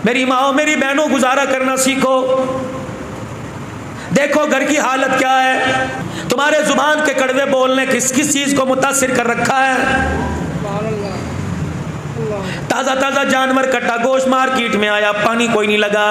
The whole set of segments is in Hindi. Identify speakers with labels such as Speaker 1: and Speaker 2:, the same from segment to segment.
Speaker 1: मेरी माओ मेरी बहनों गुजारा करना सीखो। देखो घर की हालत क्या है, तुम्हारे जुबान के कड़वे बोलने किस किस चीज को मुतासिर कर रखा है। ताजा ताजा जानवर कटा गोश्त मार्केट में आया, पानी कोई नहीं लगा।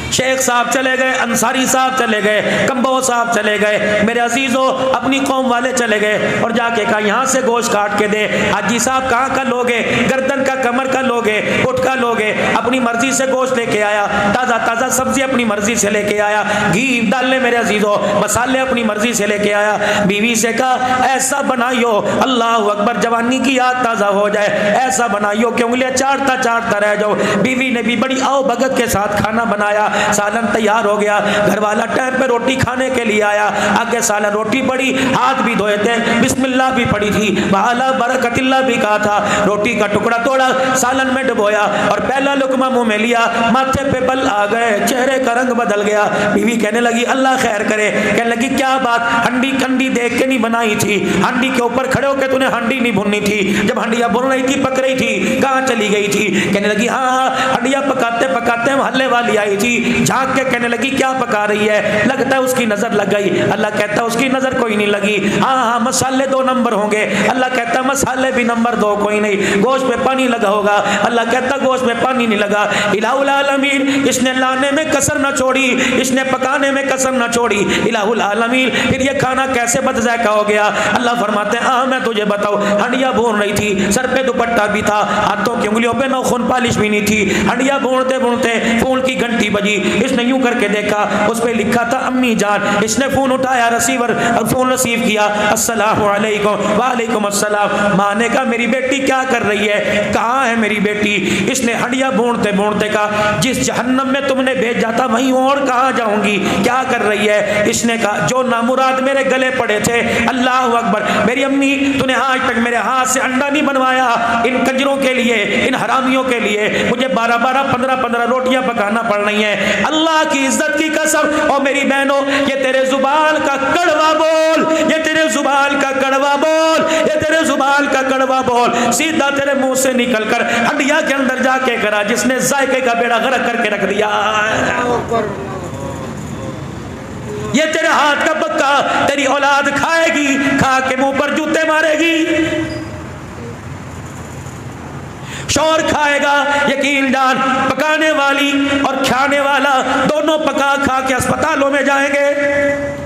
Speaker 1: शेख साहब चले गए, अंसारी साहब चले गए, कम्बो साहब चले गए, मेरे अजीजों अपनी कौम वाले चले गए और जाके कहा यहाँ से गोश्त काट के दे। हाजी साहब कहाँ का लोगे, गर्दन का कमर का लोगे, उठ का लोगे। अपनी मर्जी से गोश्त लेके आया, ताज़ा ताज़ा सब्जी अपनी मर्जी से लेके आया, घी डालने मेरे अजीजों, मसाले अपनी मर्जी से लेके आया। बीवी से कहा ऐसा बनाइयो अल्लाह अकबर जवानी की याद ताज़ा हो जाए, ऐसा बनाइयो कि उंगलियाँ चाटता चाटता रह जाओ। बीवी ने भी बड़ी आओ भगत के साथ खाना बनाया, सालन तैयार हो गया। घर वाला टाइम पे रोटी खाने के लिए आया, आगे सालन रोटी पड़ी, हाथ भी धोए थे, बिस्मिल्लाह भी पड़ी थी, वाला बरकतिल्लाह भी कहा था। रोटी का टुकड़ा तोड़ा, सालन में डुबोया और पहला लुकमा मुंह में लिया, माथे पे बल आ गए, चेहरे का रंग बदल गया। बीवी कहने लगी अल्लाह खैर करे। कहने लगी क्या बात, हंडी कंडी देख के नहीं बनाई थी, हंडी के ऊपर खड़े होकर तूने हंडी नहीं भुननी थी, जब हंडिया भुन रही थी पक रही थी, कहाँ चली गई थी। कहने लगी हाँ हाँ हंडिया पकाते पकाते हल्ले वाली आई थी, झांक के कहने लगी क्या पका रही है, लगता है उसकी नजर लग गई। अल्लाह कहता है उसकी नजर कोई नहीं लगी, हाँ हाँ मसाले 2 नंबर होंगे। अल्लाह कहता है मसाले भी नंबर 2 कोई नहीं, गोश्त में पानी लगा होगा। अल्लाह कहता गोश्त में पानी नहीं लगा। इलाहुल आलमीन इसने लाने में कसर न छोड़ी, इसने पकाने में कसर न छोड़ी। इलाहुल आलमीन फिर ये खाना कैसे बदज़ायका हो गया। अल्लाह फरमाते हैं हाँ मैं तुझे बताऊं, हंडिया भून रही थी, सर पे दुपट्टा भी था, हाथों की उंगलियों पे नौखून पालिश भी नहीं थी। हंडिया भूनते भूनते फोन की घंटी बजी, इसने यूं करके देखा, उस पे लिखा था अम्मी जान। इसने फोन उठाया, रिसीवर फोन रिसीव किया, अस्सलामु अलैकुम। वालेकुम अस्सलाम। माँ ने कहा मेरी बेटी क्या कर रही है, कहाँ है मेरी बेटी। इसने हंडिया भूनते भूनते कहा जिस जहन्नम में तुमने भेजा था वहीं और कहाँ जाऊंगी, क्या कर रही है। इसने कहा जो नामुराद मेरे गले पड़े थे, अल्लाह अकबर, मेरी अम्मी तूने आज तक मेरे हाथ से अंडा नहीं बनवाया, इन कंजरों के लिए, इन हरामियों के लिए मुझे 12-12, 15-15 रोटियां पकाना पड़ रही हैं। अल्लाह की इज्जत की कसम और मेरी बहनों ये तेरे जुबान का कड़वा बोल, ये तेरे जुबान का कड़वा बोल, ये तेरे जुबान का कड़वा बोल सीधा तेरे मुंह से निकल कर हड्डियां के अंदर जाके करा जिसने जायके का बेड़ा गर्क करके रख दिया। ये तेरे हाथ का पक्का तेरी औलाद खाएगी, खा के मुंह पर जूते मारेगी। शौर खाएगा, यकीन जान पकाने वाली और खाने वाला दोनों पका खा के अस्पतालों में जाएंगे।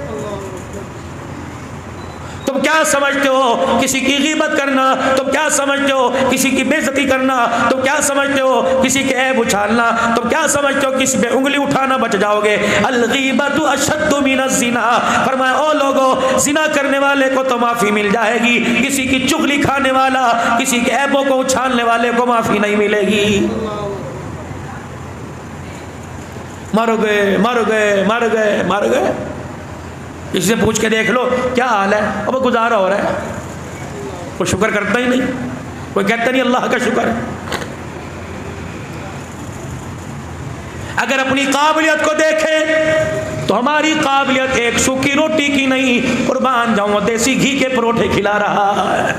Speaker 1: तुम क्या समझते हो किसी की गीबत करना, तुम क्या समझते हो किसी की बेइज्जती करना, तुम क्या समझते हो किसी के ऐब उछालना, तुम क्या समझते हो किसी पे उंगली उठाना बच जाओगे। अल गीबतु अशद्दु मिनज़ ज़िना। फरमाया ओ लोगों, जिना करने वाले को तो माफी मिल जाएगी, किसी की चुगली खाने वाला, किसी के ऐबों को उछालने वाले को माफी नहीं मिलेगी। मर गए मर गए मर गए मर गए। इससे पूछ के देख लो क्या हाल है, अब गुजारा हो रहा है, कोई शुक्र करता ही नहीं, कोई कहता नहीं अल्लाह का शुक्र। अगर अपनी काबिलियत को देखें तो हमारी काबिलियत एक सूखी रोटी की नहीं, कुर्बान जाऊं देसी घी के परोठे खिला रहा है।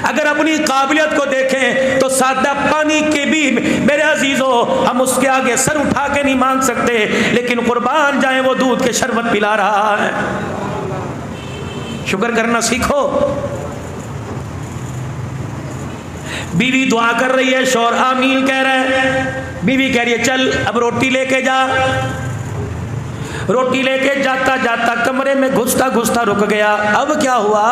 Speaker 1: अगर अपनी काबिलियत को देखें तो सादा पानी के भी मेरे अजीजों हम उसके आगे सर उठा के नहीं मांग सकते, लेकिन कुर्बान जाए वो दूध के शरबत पिला रहा है। शुक्र करना सीखो। बीवी दुआ कर रही है, शौहर आमीन कह रहा है। बीवी कह रही है चल अब रोटी लेके जा। रोटी लेके जाता जाता कमरे में घुसता घुसता रुक गया। अब क्या हुआ,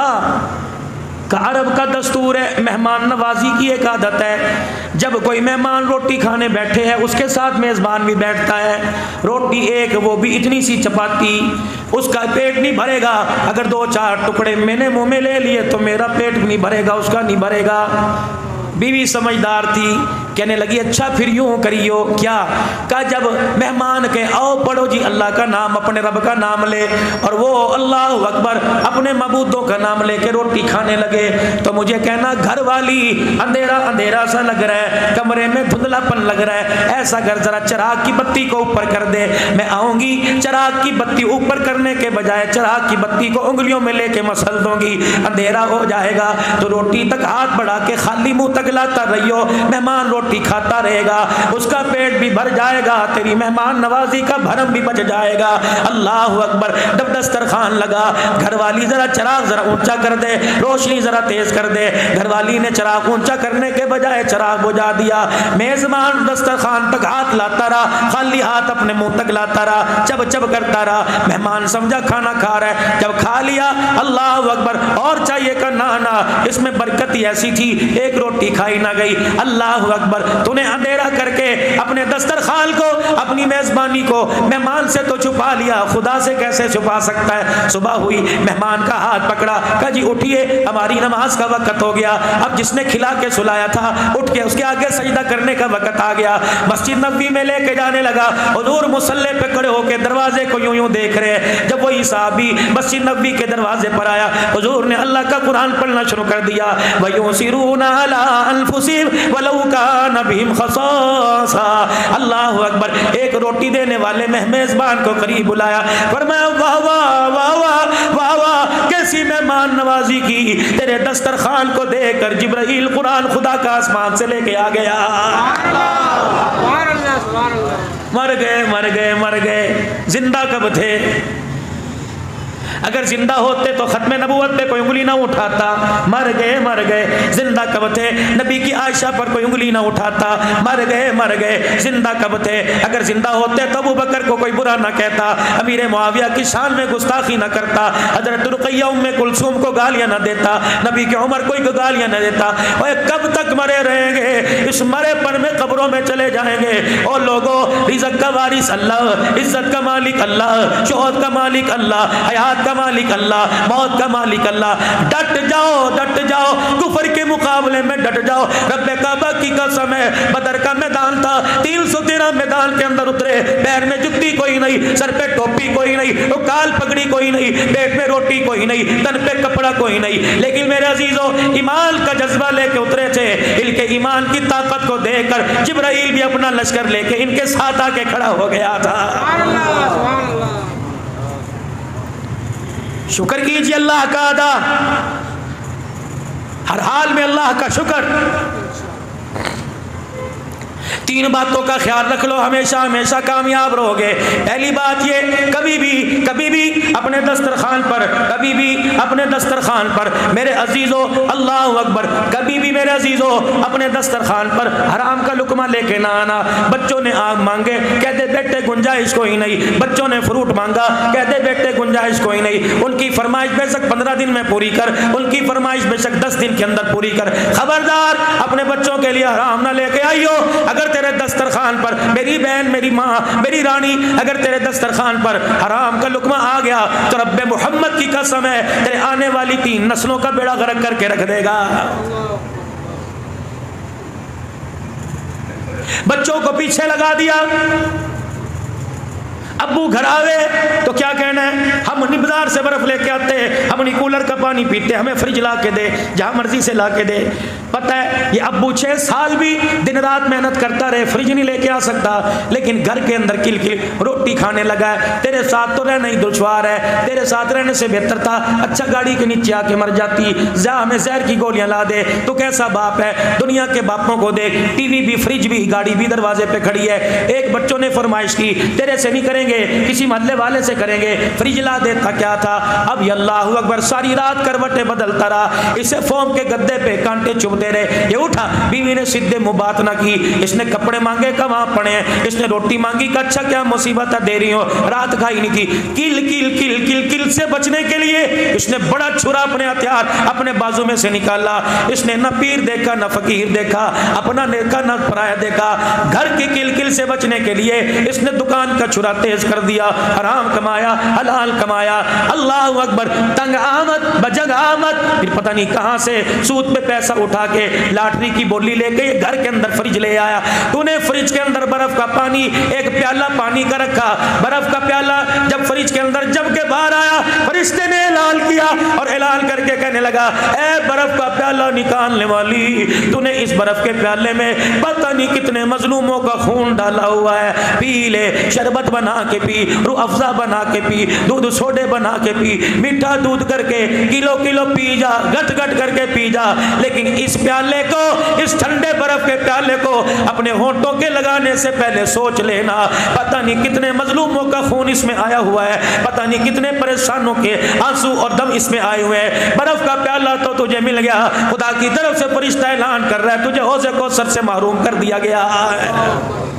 Speaker 1: अरब का दस्तूर है, मेहमान नवाजी की एक आदत है, जब कोई मेहमान रोटी खाने बैठे हैं उसके साथ मेज़बान भी बैठता है। रोटी एक, वो भी इतनी सी चपाती, उसका पेट नहीं भरेगा। अगर 2-4 टुकड़े मैंने मुंह में ले लिए तो मेरा पेट भी नहीं भरेगा, उसका नहीं भरेगा। बीवी समझदार थी, कहने लगी अच्छा फिर यूं करियो क्या। कहा जब मेहमान के आओ पढ़ो जी अल्लाह का नाम, अपने रब का नाम ले, और वो अल्लाह अकबर अपने मबूदों का नाम लेके रोटी खाने लगे तो मुझे कहना घर वाली अंधेरा अंधेरा सा लग रहा है, कमरे में धुंधलापन लग रहा है, ऐसा कर जरा चिराग की बत्ती को ऊपर कर दे। मैं आऊंगी, चिराग की बत्ती ऊपर करने के बजाय चिराग की बत्ती को उंगलियों में लेके मसल दूंगी, अंधेरा हो जाएगा। तो रोटी तक हाथ बढ़ा के खाली मुंह तक लाता रहियो। मेहमान रोटी रोटी खाता रहेगा, उसका पेट भी भर जाएगा, तेरी मेहमान नवाजी का भरम भी बच जाएगा। अल्लाह अकबर। जब दस्तरखान लगा, घरवाली जरा चराग जरा ऊंचा कर दे, रोशनी जरा तेज कर दे। घरवाली ने चराग ऊंचा करने के बजाय चराग बुझा दिया। मेजबान दस्तरखान तक हाथ लाता रहा, खाली हाथ अपने मुंह तक लाता रहा, चब चब करता रहा। मेहमान समझा खाना खा रहा है, जब खा लिया अल्लाह अकबर, और चाहिए का ना, इसमें बरकत ही ऐसी थी, एक रोटी खाई ना गई। अल्लाह अकबर। तूने अंधेरा करके अपने दस्तरखान को, अपनी मेजबानी को मेहमान से तो छुपा लिया, खुदा से कैसे छुपा सकता है। सुबह हुई, मेहमान का हाथ पकड़ा, कहा जी उठिए, हमारी नमाज का वक्त हो गया। अब जिसने खिला के सुलाया था उठ के उसके आगे सजदा करने का वक्त आ गया। मस्जिद नबवी में लेके जाने लगा। हुजूर मुसल्ले पे खड़े होकर दरवाजे को यूं यूं देख रहे हैं। जब वही साहबी मस्जिद नबवी के दरवाजे पर आया, हुजूर ने अल्लाह का कुरान पढ़ना शुरू कर दिया। वयुसिरूना अला अनफुसिहिम वलौ काना बिहिम खसासा। अल्लाह अकबर। एक रोटी देने वाले मेजबान को करीब बुलाया, फरमाया वाह वाह वाह वाह वाह वाह, कैसी मेहमान नवाजी की। तेरे दस्तरखान को देखकर जिब्राइल कुरान खुदा का आसमान से लेके आ गया। मर गए मर गए मर गए, जिंदा कब थे? अगर जिंदा होते तो खत्म नबूवत पे कोई उंगली ना उठाता। मर गए जिंदा कब थे? नबी की आयशा पर कोई उंगली ना उठाता। मर गए जिंदा कब थे? अगर जिंदा होते तो अबू बकर को कोई बुरा ना कहता, अमीर मुआविया की शान में गुस्ताखी ना करता, हजरत रुकैया उम्मे कुलसूम को गालियां ना देता, नबी के उमर कोई गालियां ना देता। और कब तक मरे रहेंगे? इस मरेपन में कब्रों में चले जाएंगे। और लोगों, रिज़्क़ का वारिस अल्लाह, इज्जत का मालिक अल्लाह, शोहरत का मालिक अल्लाह, हयात का मालिक अल्लाह, मौत का मालिक अल्लाह। डट जाओ, कुफर के मुकाबले में डट जाओ। रब्बे काबा की कसम है, बदर का मैदान था, 313 मैदान के अंदर उतरे, पैर में जुत्ती कोई नहीं, सर पे टोपी कोई नहीं, काल पगड़ी कोई नहीं, पेट में रोटी कोई नहीं, तन पे कपड़ा कोई नहीं, लेकिन मेरे अजीजों ईमान का जज्बा लेके उतरे थे। इनके ईमान की ताकत को देखकर जिब्राइल भी अपना लश्कर लेके इनके साथ आके खड़ा हो गया था। शुक्र कीजिए अल्लाह का अदा, हर हाल में अल्लाह का शुक्र। 3 बातों का ख्याल रख लो, हमेशा हमेशा कामयाब रहोगे। पहली बात ये, कभी भी अपने दस्तरखान पर, कभी भी अपने दस्तरखान पर मेरे अजीजों, अल्लाह अकबर, कभी भी मेरे अजीजों अपने दस्तरखान पर हराम का लुकमा लेके ना आना। बच्चों ने आग मांगे, कहते बेटे गुंजाइश कोई नहीं। बच्चों ने फ्रूट मांगा, कहते बेटे गुंजाइश कोई नहीं। उनकी फरमाइश बेशक 15 दिन में पूरी कर, उनकी फरमाइश बेशक 10 दिन के अंदर पूरी कर। खबरदार अपने बच्चों के लिए हराम ना लेके आइयो। अगर तेरे दस्तरखान पर, मेरी बहन, मेरी माँ, मेरी रानी, अगर तेरे दस्तरखान पर हराम का लुकमा आ गया तो रब्बे मोहम्मद की कसम है, तेरे आने वाली 3 नस्लों का बेड़ा गर्क करके रख देगा। बच्चों को पीछे लगा दिया। अब्बू घर आवे तो क्या कहना है, हम नहीं बाजार से बर्फ लेके आते, हम नहीं कूलर का पानी पीते, हमें फ्रिज ला के दे, जहाँ मर्जी से ला के दे। पता है ये अब्बू 6 साल भी दिन रात मेहनत करता रहे, फ्रिज नहीं लेके आ सकता, लेकिन घर के अंदर किल किल रोटी खाने लगा है। तेरे साथ तो रहना ही दुश्वार है, तेरे साथ रहने से बेहतर था अच्छा गाड़ी के नीचे आके मर जाती, जा हमें जहर की गोलियां ला दे। तो कैसा बाप है, दुनिया के बापों को देख, टीवी भी, फ्रिज भी, गाड़ी भी दरवाजे पे खड़ी है। एक बच्चों ने फरमाइश की, तेरे से नहीं करेंगे, किसी मोहल्ले वाले से करेंगे, फ्रिज ला देता क्या था। अब ये अल्लाह अकबर सारी रात करवटें बदलता रहा, इसे फोम के गद्दे पे कांटे चुभते रहे। ये उठा, बीवी ने सीधे मुंह बात ना की, इसने कपड़े मांगे का वहां पड़े, इसने रोटी मांगी का अच्छा क्या मुसीबत दे रही हो, रात खाई नहीं थी। किल किल किल किल किल से बचने के लिए इसने बड़ा छुरा अपने हथियार अपने बाजू में से निकाला। इसने न पीर देखा, न फकीर देखा, अपना देखा न पराया देखा। घर की किल किल से बचने के लिए इसने दुकान का छुरा तेज कर दिया, हराम कमाया, हलाल कमाया। अल्लाह अकबर, तंग आमद बजग आमद, फिर पता नहीं कहां से सूद पे पैसा उठा के लॉटरी की बोली लेके घर के अंदर फ्रिज ले आया। तूने फ्रिज के अंदर बर्फ का पानी, एक प्याला पानी का रखा, बर्फ का प्याला जब फ्रिज के अंदर जब के बाहर आया, फरिश्ते ने ऐलान किया और ऐलान करके कहने लगा, ए बर्फ का प्याला निकालने वाली, तूने इस बर्फ के प्याले में पता नहीं कितने मजलूमों का खून डाला हुआ है, पी ले, शरबत बना के पी, रूह अफ़ज़ा बना के पी, दूध सोडे बना के पी, मीठा दूध करके किलो किलो पी जा, गट गट करके पी जा, लेकिन इस प्याले को, इस ठंडे बर्फ के प्याले को अपने होंठों के लगाने से पहले सोच लेना, पता नहीं कितने मजलूमों का खून इसमें आया हुआ है, पता नहीं कितने परेशानों के आंसू और दम इसमें आए हुए हैं। बर्फ का प्याला तो तुझे मिल गया, खुदा की तरफ से फरिश्ता ऐलान कर रहा है तुझे हौज़े कौसर से महरूम कर दिया गया है।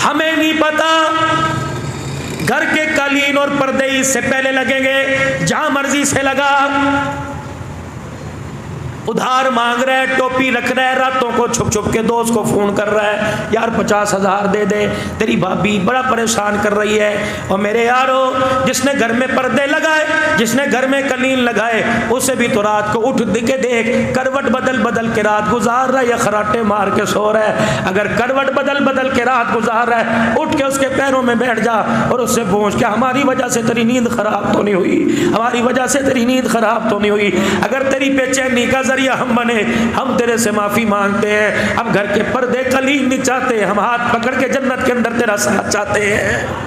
Speaker 1: हमें नहीं पता घर के कालीन और पर्दे इससे पहले लगेंगे, जहां मर्जी से लगा, उधार मांग रहा है, टोपी रख रहा है, रातों को छुप छुप के दोस्त को फोन कर रहा है, यार 50,000 दे दे, तेरी भाभी बड़ा परेशान कर रही है। और मेरे यारो, जिसने घर में पर्दे लगाए, जिसने घर में कलीन लगाए, उसे भी तो रात को उठ के देख, करवट बदल बदल के रात गुजार रहा है या खराटे मार के सो रहा है। अगर करवट बदल बदल के रात गुजार रहा है, उठ के उसके पैरों में बैठ जा और उससे पूछ क्या हमारी वजह से तेरी नींद खराब तो नहीं हुई, हमारी वजह से तेरी नींद खराब तो नहीं हुई। अगर तेरी बेचैनी का जरिया हम बने, हम तेरे से माफी मांगते हैं, हम घर के पर्दे कलीन नहीं चाहते, हम हाथ पकड़ के जन्नत के अंदर तेरा साथ चाहते हैं।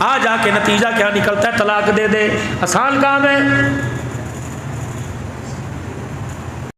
Speaker 1: आ जाके नतीजा क्या निकलता है, तलाक दे दे, आसान काम है।